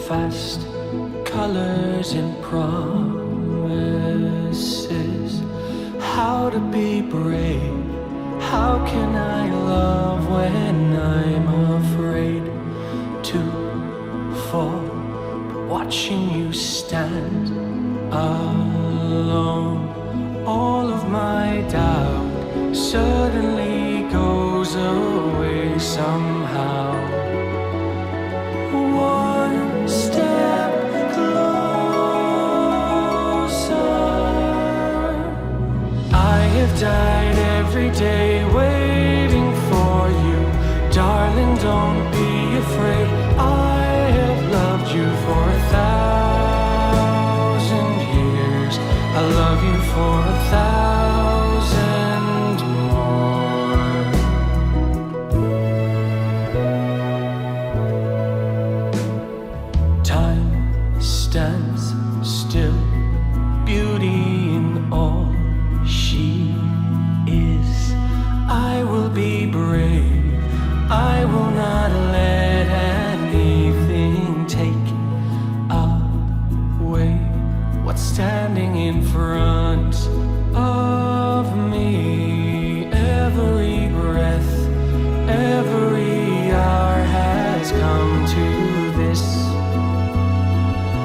fast colors and promises. How to be brave, how can I love when I'm afraid to fall? Watching you stand alone, all of my doubt suddenly goes away somehow. One step closer. I have died every day waiting for you. Darling, don't be afraid. I have loved you for 1,000 years. I love you for 1,000 more. Time stands still, beauty in all she is. I will be brave, I will not let anything take away what's standing in front of me. Every breath, every hour has come to this.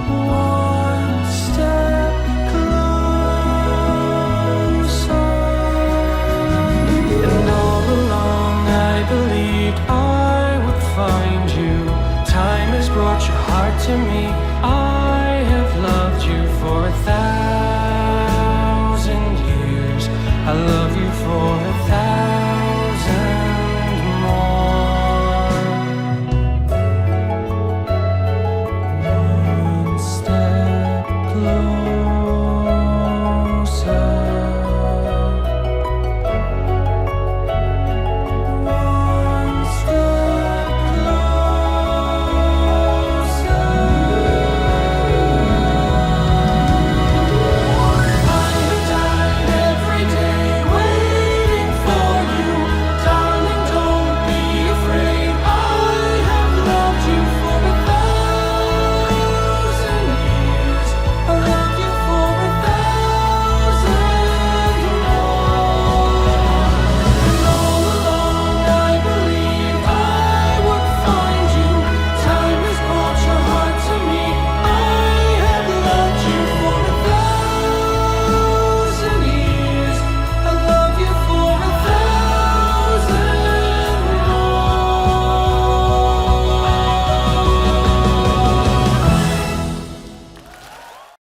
One step closer. And all along I believed I would find you. Time has brought your heart to me.